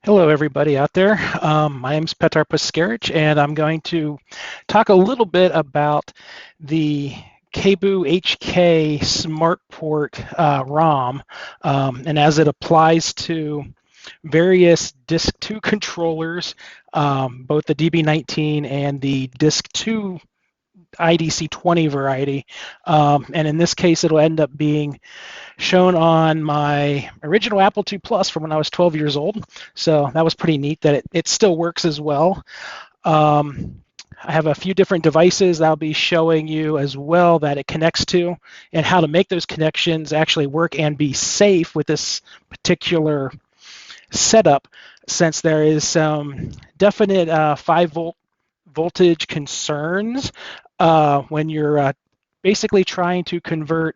Hello, everybody out there. My name is Petar Paskarich, and I'm going to talk a little bit about the KBOO HK SmartPort ROM, and as it applies to various Disk 2 controllers, both the DB19 and the Disk 2 IDC20 variety. And in this case, it'll end up being shown on my original Apple II Plus from when I was 12 years old. So that was pretty neat that it still works as well. I have a few different devices that I'll be showing you as well that it connects to and how to make those connections actually work and be safe with this particular setup, since there is some definite 5-volt voltage concerns when you're basically trying to convert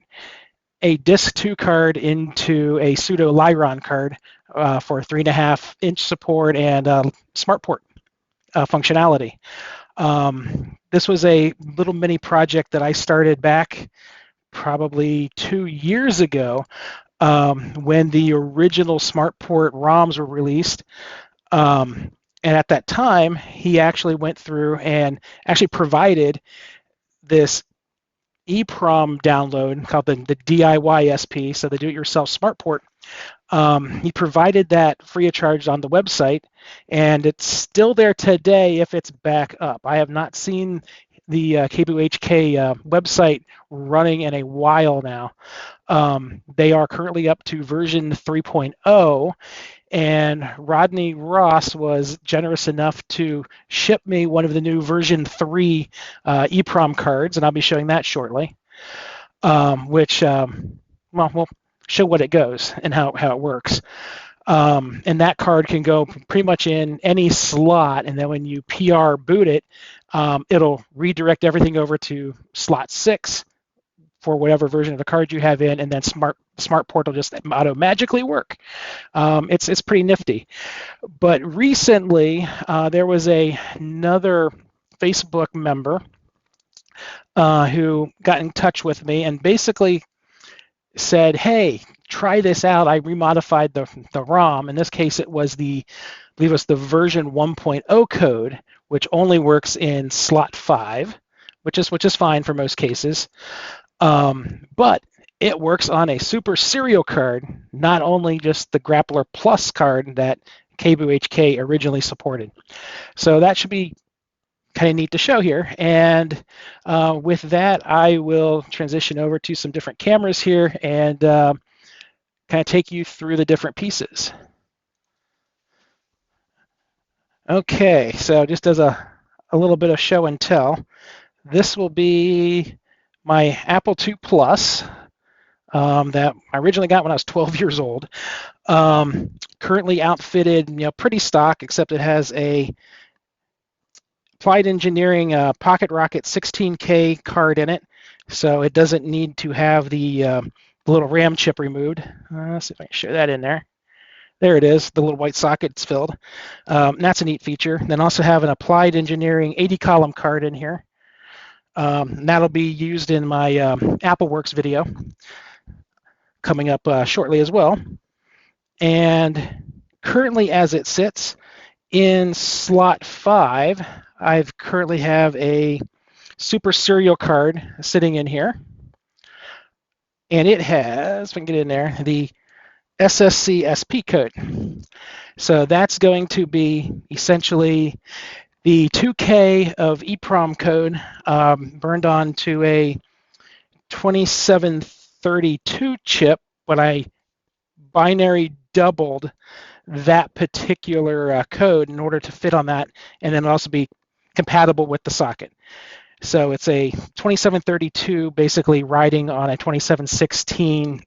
a Disk 2 card into a pseudo Liron card for 3.5-inch support and SmartPort functionality. This was a little mini project that I started back probably 2 years ago when the original SmartPort ROMs were released. And at that time, he actually went through and actually provided this EEPROM download called the DIYSP, so the Do-It-Yourself SmartPort. He provided that free of charge on the website, and it's still there today if it's back up. I have not seen the KBOO HK website running in a while now. They are currently up to version 3.0, and Rodney Ross was generous enough to ship me one of the new version 3 EEPROM cards, and I'll be showing that shortly, which, we'll show what it goes and how it works. And that card can go pretty much in any slot, and then when you PR boot it, it'll redirect everything over to slot 6 for whatever version of the card you have in, and then SmartPort will just auto magically work. It's pretty nifty. But recently, there was another Facebook member who got in touch with me and basically said, "Hey, try this out. I remodified the ROM. In this case, it was I believe it was the version 1.0 code, which only works in slot 5, which is fine for most cases. But it works on a super serial card, not only just the Grappler Plus card that KBOO HK originally supported. So that should be kind of neat to show here. And with that, I will transition over to some different cameras here and kind of take you through the different pieces. Okay, so just as a little bit of show and tell, this will be my Apple II Plus that I originally got when I was 12 years old. Currently outfitted, pretty stock, except it has a Applied Engineering Pocket Rocket 16K card in it, so it doesn't need to have the little RAM chip removed. Let's see if I can show that in there. There it is, the little white socket's filled. And that's a neat feature. Then also have an Applied Engineering 80-column card in here. And that'll be used in my AppleWorks video coming up shortly as well. And currently, as it sits in slot 5, I currently have a super serial card sitting in here, and it has, if I can get in there, the SSC SP code. So that's going to be essentially the 2K of EEPROM code burned onto a 2732 chip, but I binary doubled that particular code in order to fit on that, and then also be compatible with the socket. So it's a 2732 basically riding on a 2716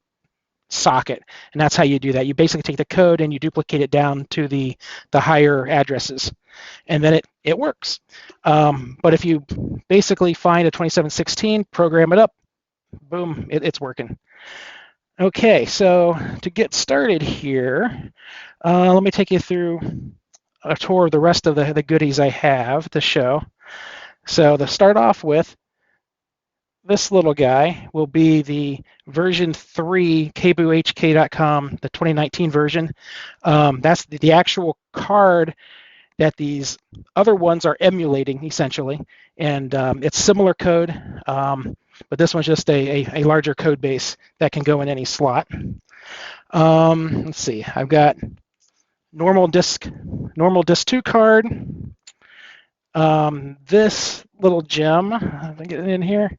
socket, and that's how you do that. You basically take the code and you duplicate it down to the higher addresses, and then it works. But if you basically find a 2716, program it up, boom, it's working. Okay, so to get started here, let me take you through a tour of the rest of the goodies I have to show. So to start off with, this little guy will be the version 3 kboohk.com, the 2019 version. That's the actual card that these other ones are emulating, essentially. And it's similar code, but this one's just a larger code base that can go in any slot. Let's see, I've got normal disk 2 card. This little gem, if I get it in here,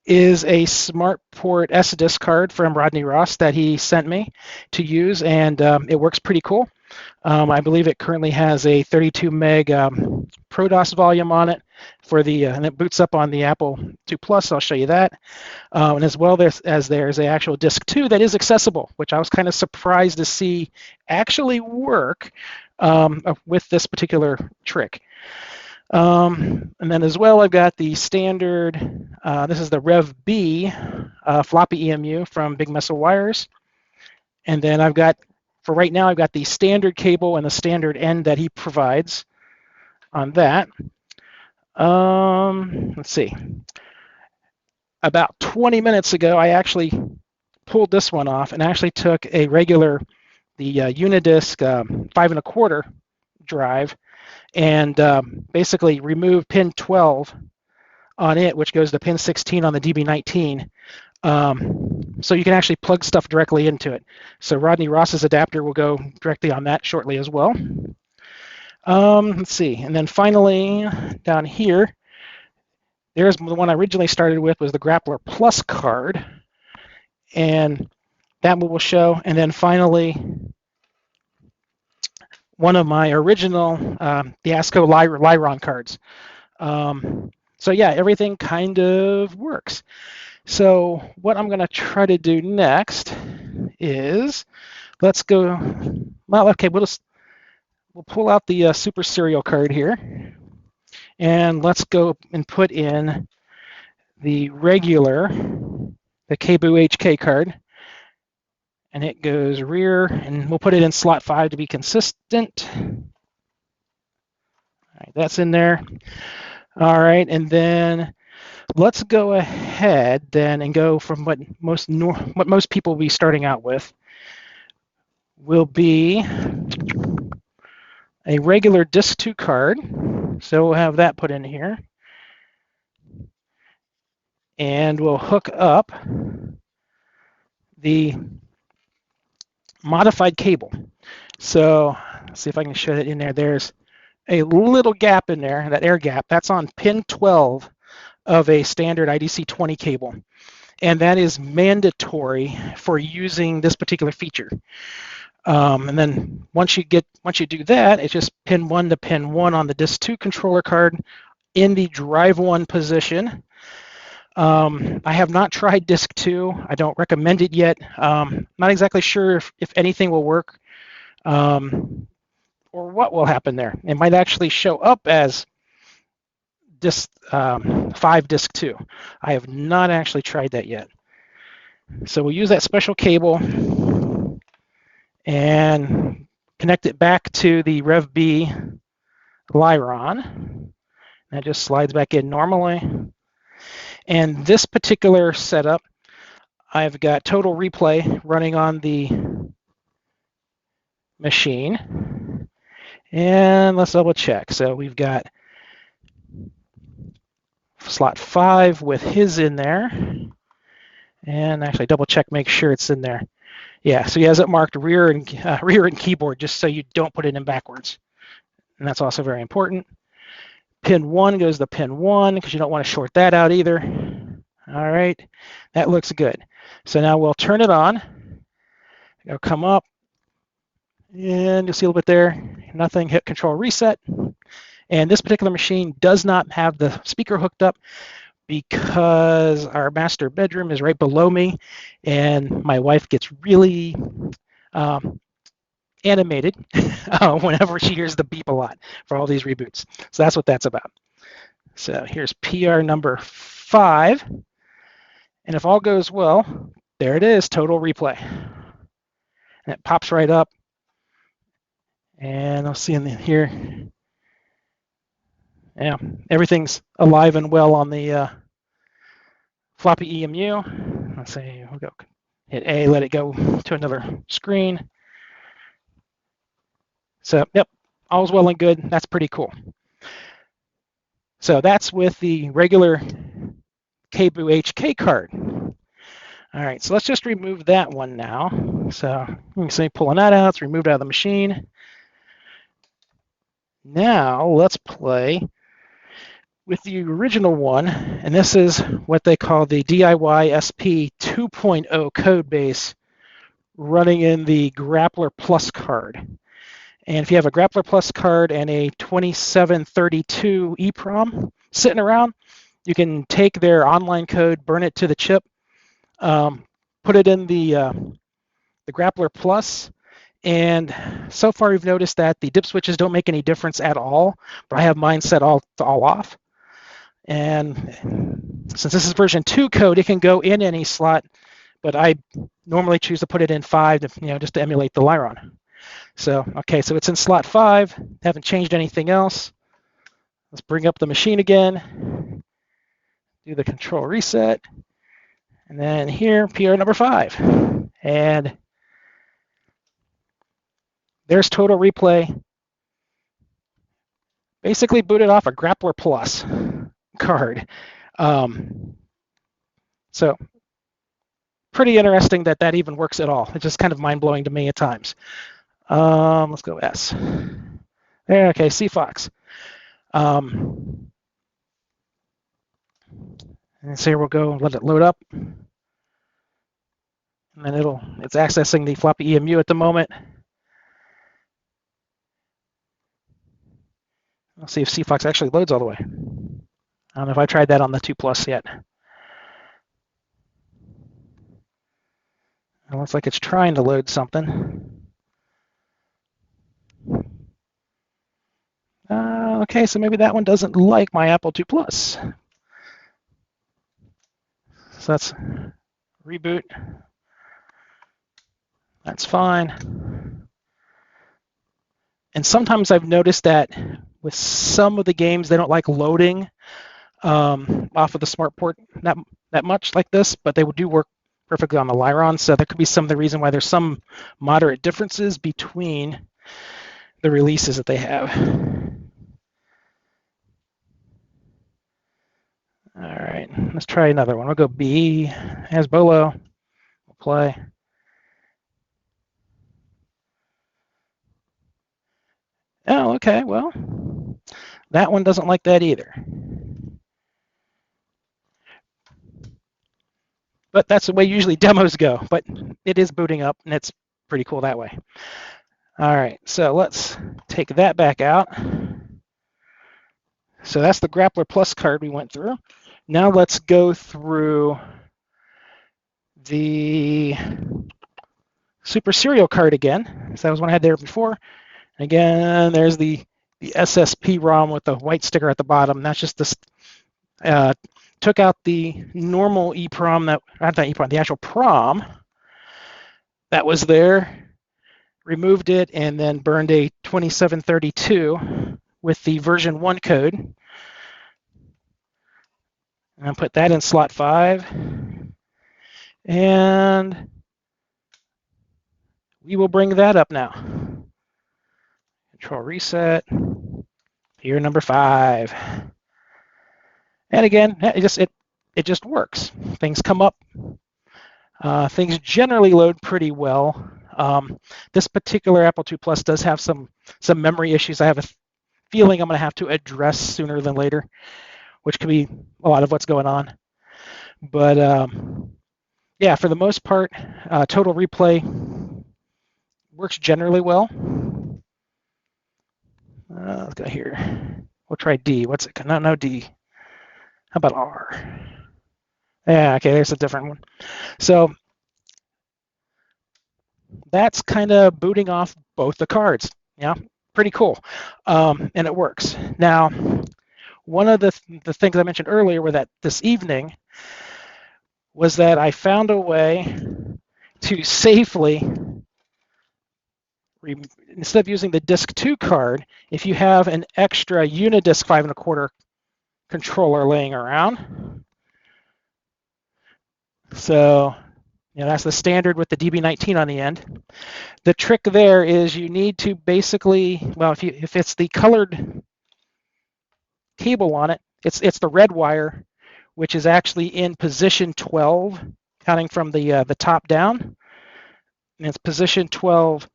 is a SmartPort sdcard from Rodney Ross that he sent me to use, and it works pretty cool. I believe it currently has a 32 meg ProDOS volume on it for the, and it boots up on the Apple II Plus. I'll show you that. And as well as there's an actual disk 2 that is accessible, which I was kind of surprised to see actually work with this particular trick. And then as well, I've got the standard, this is the Rev B floppy EMU from Big Mess of Wires. And then I've got, for right now, I've got the standard cable and the standard end that he provides on that. Let's see. About 20 minutes ago, I actually pulled this one off and actually took a regular, the UniDisk 5 1/4 drive, and basically remove pin 12 on it, which goes to pin 16 on the DB19. So you can actually plug stuff directly into it. So Rodney Ross's adapter will go directly on that shortly as well. Let's see, and then finally down here, there's the one I originally started with, was the Grappler Plus card, and that will show. And then finally, one of my original the ASCO Liron cards. So yeah, everything kind of works. So what I'm going to try to do next is, let's go, well, okay, we'll pull out the Super Serial card here, and let's go and put in the regular, the kboohk card, and it goes rear, and we'll put it in slot 5 to be consistent. All right, that's in there. All right, and then let's go ahead then and go from what most people will be starting out with will be a regular disk 2 card. So we'll have that put in here. And we'll hook up the modified cable. So let's see if I can show it in there. There's a little gap in there, that air gap. That's on pin 12 of a standard IDC20 cable. And that is mandatory for using this particular feature. And then once you do that, it's just pin 1 to pin 1 on the disk 2 controller card in the drive 1 position. I have not tried disk 2. I don't recommend it yet. Not exactly sure if anything will work or what will happen there. It might actually show up as disk 5 disk 2. I have not actually tried that yet. So we'll use that special cable and connect it back to the Rev B Liron. That just slides back in normally. And this particular setup, I've got Total Replay running on the machine. And let's double check. So we've got slot 5 with his in there. And actually double check, make sure it's in there. Yeah, so he has it marked rear and keyboard, just so you don't put it in backwards. And that's also very important. Pin 1 goes to pin 1 because you don't want to short that out either. All right, that looks good. So now we'll turn it on. It'll come up, and you'll see a little bit there. Nothing, hit Control Reset. And this particular machine does not have the speaker hooked up because our master bedroom is right below me, and my wife gets really animated whenever she hears the beep a lot for all these reboots. So that's what that's about. So here's PR number 5. And if all goes well, there it is, Total Replay. And it pops right up. And I'll see in here. Yeah, everything's alive and well on the floppy EMU. Let's say we'll go hit A, let it go to another screen. So, yep, all's well and good. That's pretty cool. So that's with the regular KBOO HK card. All right, so let's just remove that one now. So you can see pulling that out, it's removed out of the machine. Now let's play with the original one, and this is what they call the DIYSP 2.0 code base running in the Grappler Plus card. And if you have a Grappler Plus card and a 2732 EEPROM sitting around, you can take their online code, burn it to the chip, put it in the Grappler Plus, and so far we've noticed that the dip switches don't make any difference at all, but I have mine set all off. And since this is version 2 code, it can go in any slot, but I normally choose to put it in 5 to, just to emulate the Liron. So, okay, so it's in slot 5, haven't changed anything else. Let's bring up the machine again, do the control reset, and then here, PR number 5. And there's Total Replay. Basically booted off a Grappler Plus card. So pretty interesting that even works at all. It's just kind of mind-blowing to me at times. Let's go S. There, okay, CFox. And so here we'll go and let it load up. And then it's accessing the floppy EMU at the moment. Let's see if CFox actually loads all the way. I don't know if I tried that on the 2 Plus yet. It looks like it's trying to load something. Okay, so maybe that one doesn't like my Apple II Plus. So that's reboot. That's fine. And sometimes I've noticed that with some of the games, they don't like loading off of the SmartPort that much like this, but they do work perfectly on the Liron. So that could be some of the reason why there's some moderate differences between the releases that they have. All right, let's try another one. We'll go B as Bolo. We'll play. Oh, okay, well, that one doesn't like that either. But that's the way usually demos go, but it is booting up, and it's pretty cool that way. All right, so let's take that back out. So that's the Grappler Plus card we went through. Now let's go through the Super Serial card again. So that was one I had there before. And again, there's the SSP ROM with the white sticker at the bottom. That's just this, took out the normal EEPROM, the actual PROM that was there, removed it, and then burned a 2732 with the version 1 code. And put that in slot 5. And we will bring that up now. Control reset. Here, number 5. And again, it just works. Things come up. Things generally load pretty well. This particular Apple II Plus does have some memory issues. I have a feeling I'm going to have to address sooner than later, which could be a lot of what's going on. But yeah, for the most part, Total Replay works generally well. Let's go here. We'll try D. What's it? No D. How about R? Yeah, okay, there's a different one. So that's kind of booting off both the cards. Yeah, pretty cool. And it works. Now, one of the things I mentioned earlier were that this evening was that I found a way to safely, instead of using the Disk 2 card, if you have an extra UniDisk 5 1/4 controller laying around, So that's the standard with the DB19 on the end. The trick there is you need to basically, well, if it's the colored cable on it, it's the red wire, which is actually in position 12, counting from the top down. And it's position 12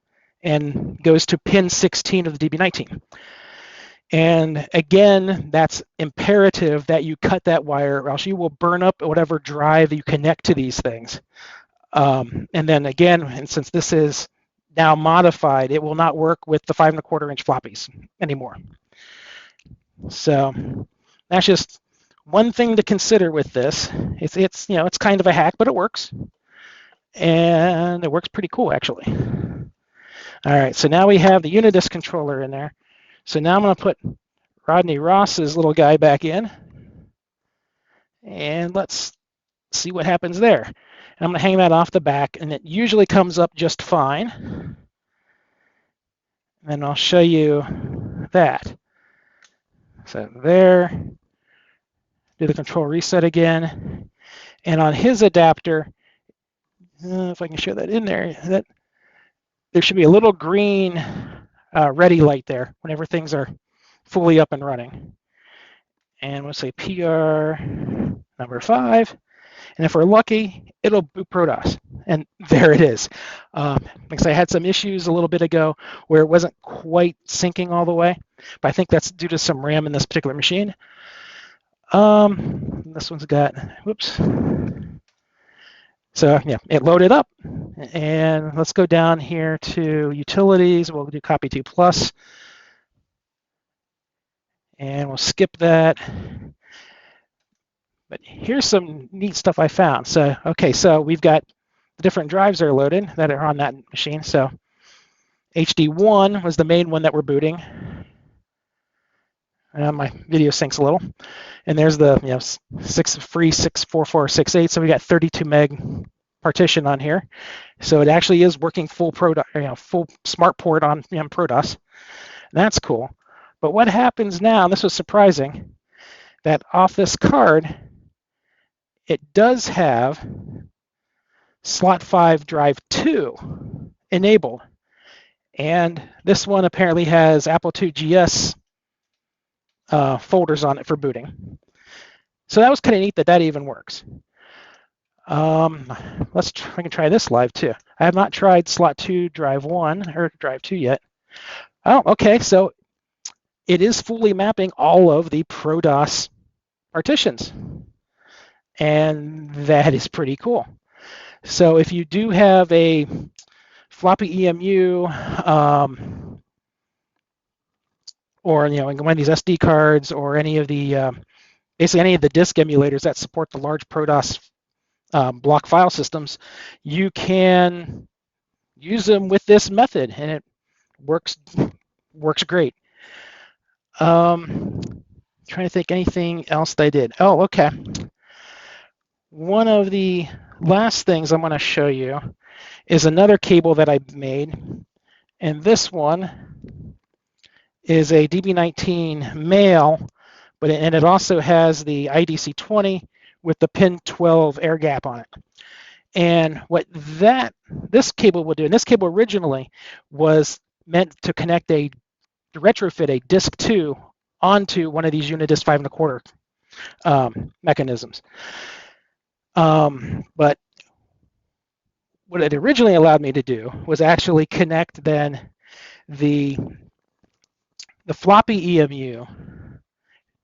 and goes to pin 16 of the DB19. And again, that's imperative that you cut that wire, or else you will burn up whatever drive you connect to these things. And then again, and since this is now modified, it will not work with the 5¼ inch floppies anymore. So that's just one thing to consider with this. It's kind of a hack, but it works, and it works pretty cool actually. All right, so now we have the UniDisk controller in there. So now I'm going to put Rodney Ross's little guy back in, and let's see what happens there. And I'm going to hang that off the back, and it usually comes up just fine. And I'll show you that. So there, do the control reset again. And on his adapter, if I can show that in there, there should be a little green ready light there whenever things are fully up and running. And we'll say PR number 5. And if we're lucky, it'll boot ProDOS. And there it is. Because I had some issues a little bit ago where it wasn't quite syncing all the way. But I think that's due to some RAM in this particular machine. This one's got, whoops. So yeah, it loaded up. And let's go down here to utilities. We'll do copy to plus. And we'll skip that. But here's some neat stuff I found. So, okay, so we've got the different drives that are loaded that are on that machine. So HD1 was the main one that we're booting. My video syncs a little. And there's the 64468. So we got 32 meg partition on here. So it actually is working full full SmartPort on ProDOS. That's cool. But what happens now, and this was surprising, that off this card, it does have slot 5 drive 2 enabled. And this one apparently has Apple IIgs folders on it for booting. So that was kind of neat that even works. Let's try, I can try this live too. I have not tried slot 2 drive 1 or drive 2 yet. Oh, okay, so it is fully mapping all of the ProDOS partitions. And that is pretty cool. So if you do have a floppy EMU or one of these SD cards or any of the basically any of the disk emulators that support the large ProDOS block file systems, you can use them with this method, and it works great. Trying to think anything else that I did. Oh, okay. One of the last things I'm going to show you is another cable that I made, and this one is a DB19 male, and it also has the IDC20 with the pin 12 air gap on it. And what this cable will do, and this cable originally was meant to connect to retrofit a disk 2 onto one of these UniDisk 5¼ mechanisms. But what it originally allowed me to do was actually connect then the floppy EMU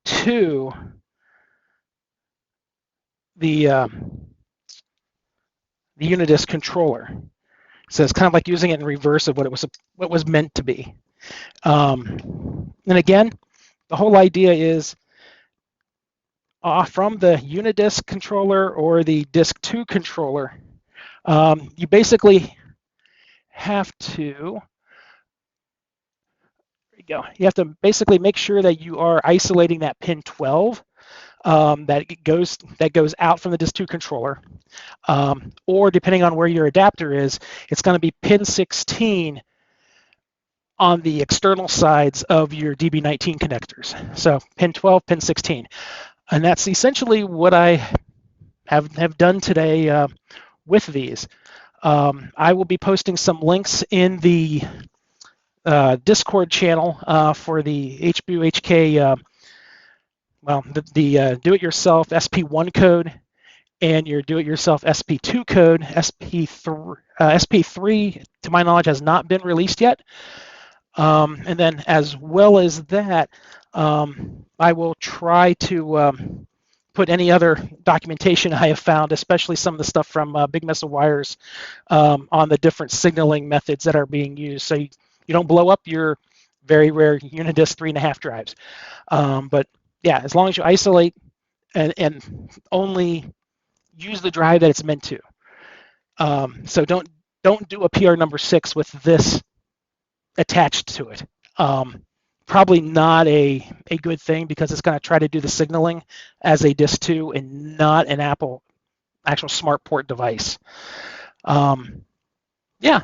to the UniDisk controller. So it's kind of like using it in reverse of what it was meant to be. And again, the whole idea is from the UniDisk controller or the Disk 2 controller, you basically have to, you have to basically make sure that you are isolating that pin 12 that goes out from the Disk 2 controller, or depending on where your adapter is, it's going to be pin 16 on the external sides of your DB19 connectors. So pin 12, pin 16. And that's essentially what I have done today with these. I will be posting some links in the Discord channel for the HBU-HK, the do-it-yourself SP1 code and your do-it-yourself SP2 code. SP3, to my knowledge, has not been released yet. And then as well as that, I will try to put any other documentation I have found, especially some of the stuff from Big Mess of Wires, on the different signaling methods that are being used, so you don't blow up your very rare UniDisk 3.5 drives. But yeah, as long as you isolate and only use the drive that it's meant to. So don't do a PR number 6 with this attached to it. Probably not a good thing, because it's going to try to do the signaling as a disk 2 and not an actual SmartPort device. Yeah.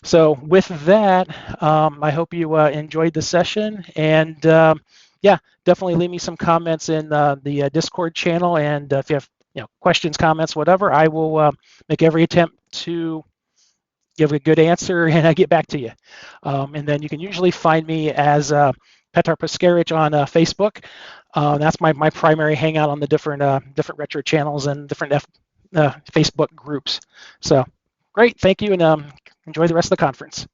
So with that, I hope you enjoyed the session, and yeah, definitely leave me some comments in the Discord channel, and if you have questions, comments, whatever, I will make every attempt to give a good answer and I get back to you. And then you can usually find me as Petar Pascarich on Facebook. That's my primary hangout on the different retro channels and different Facebook groups. So great, thank you, and enjoy the rest of the conference.